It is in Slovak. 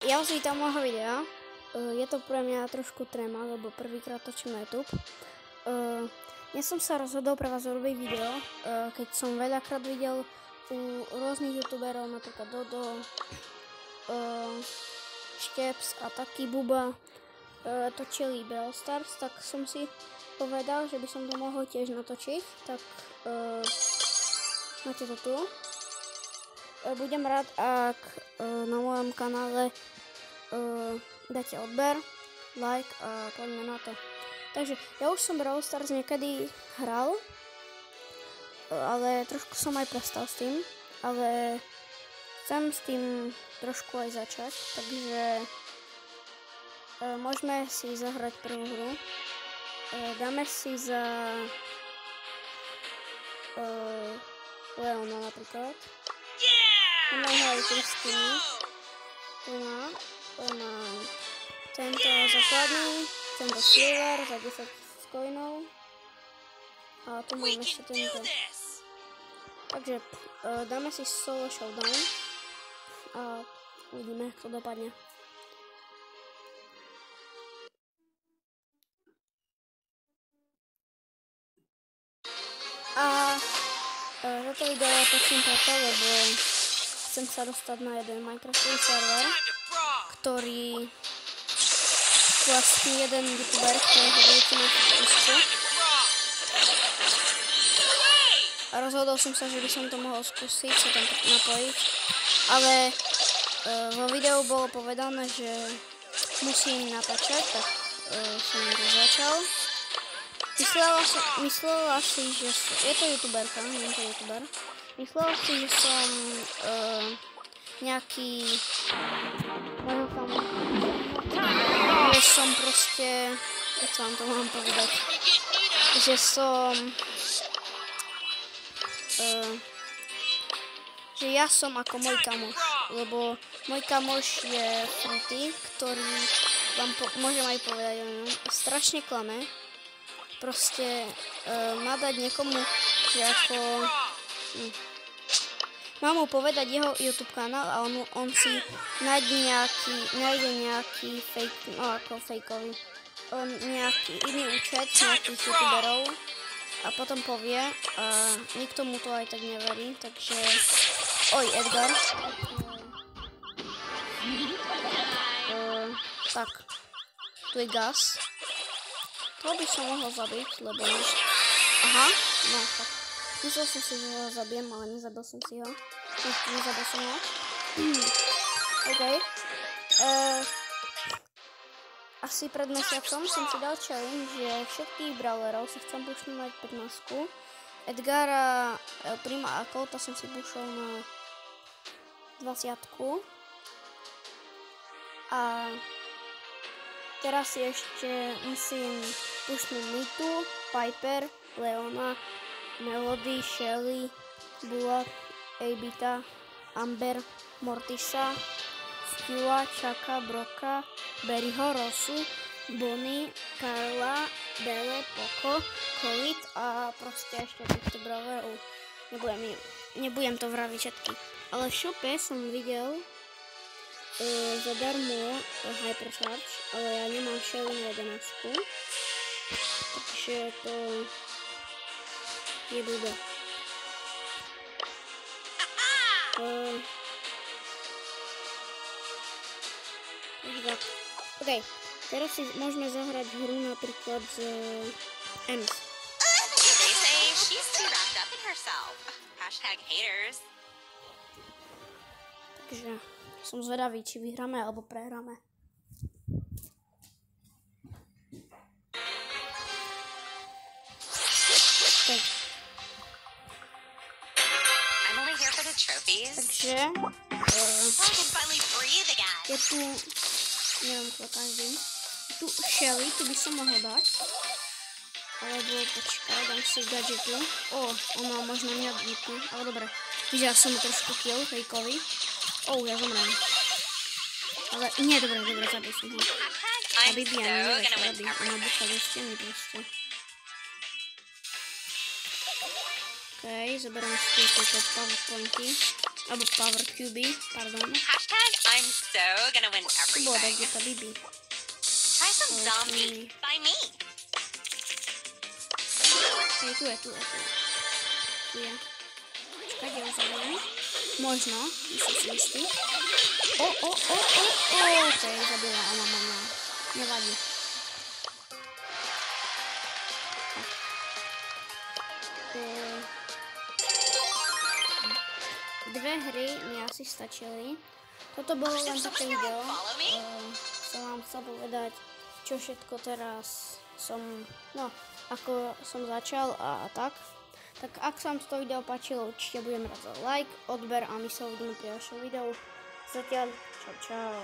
Ja vás vítam môjho videa. Je to pre mňa trošku tréma, lebo prvýkrát točím na YouTube. Dnes som sa rozhodol pre vás urobiť video, keď som veľakrát videl u rôznych youtuberov, napríklad Dodo, Šteps a taký Buba, točili Brawl Stars, tak som si povedal, že by som to mohol tiež natočiť, tak máte to tu. Budem rád, ak na mojom kanále dáte odber, like a poďme na to. Takže ja už som Brawl Stars niekedy hral, ale trošku som aj prestal s tým, ale chcem s tým trošku aj začať, takže môžeme si zahrať prvú hru. Dáme si za Leona napríklad. Máme tri skiny. Tu mám tento základný, tento silver za 10 coinov. A tu mám ešte tento. Takže dáme si solo showdown a uvidíme, ako to dopadne. A toto video točím preto, lebo chcem sa dostať na jeden Minecraftový server, ktorý vlastne jeden youtuber, ktorého budete mať v písku. A rozhodol som sa, že by som to mohol skúsiť sa tam napojiť, ale vo videu bolo povedané, že musím natáčať, tak som to začal. Myslela si, že je to youtuberka, nie je to youtuber. Myslela si, že som nejaký že som proste, jak sa vám to mám povedať, že som že ja som ako môj kamoš, lebo môj kamoš je Fruity, ktorý vám môžem aj povedať, strašne klame. Proste má dať niekomu, že ako mám mu povedať jeho YouTube kanál a on si nájde nejaký fake, no ako fakeový, nejaký iný účet nejakých youtuberov a potom povie a nikto mu to aj tak neverí, takže oj Edgar. Tak, tu je gas. To by som mohol zabiť, lebo aha, no tak. Myslel som si, že ho zabijem, ale nezabil som si ho. Nezabil som ho. OK. Asi pred mesiacom som si dal challenge, že všetkých brawlerov si chcem pušnúť na 15. Edgara, Prima a Colta som si pušol na 20. A teraz si ešte musím pušnúť Mitu, Piper, Leona, Melody, Shelly, Bulla, Abita, Amber, Mortisa, Stewa, Chaka, Broka, Berryho, Rosu, Bonnie, Carla, Belle, Poco, Colit a proste ešte týchto brawlerov. Nebudem to vraviť všetky. Ale v shope som videl zadarmo Hypercharge, ale ja nemám Shelly na 11. Takže to je blbé. OK, teraz si môžeme zahrať hru napríklad z Ems. Takže som zvedavý, či vyhráme alebo prehráme. Tak. Takže je tu, neviem kto každý, tu Shelly, tu by som mohol dať, alebo počkaj, dám si gadgetu. Ona možno mňa vypne, ale dobre, vyžal som mu trošku kill, fejkový. Ja zomrem. Ale nie, dobre, zabil som ho. A Bibi ani nevie, čo robí, ona bucha do steny proste. OK, zoberiem si tieto powerpointy. Alebo Power Cube, pardon. Hashtag I'm so gonna win To bolo tak, everything. kde tá Bibi. Try some zombie by me. Hej, tu je. Tu je. Čakaj, ja ho zabijem. Možno, myslím si istý. Okej, zabila ona mňa. Nevadí. Dve hry mi asi stačili. Toto bolo len také video. Som vám chcel povedať, čo všetko teraz som, ako som začal a tak. Tak ak sa vám toto video páčilo, určite budem rád za like, odber a my sa uvidíme pri ďalšom videu. Zatiaľ, čau.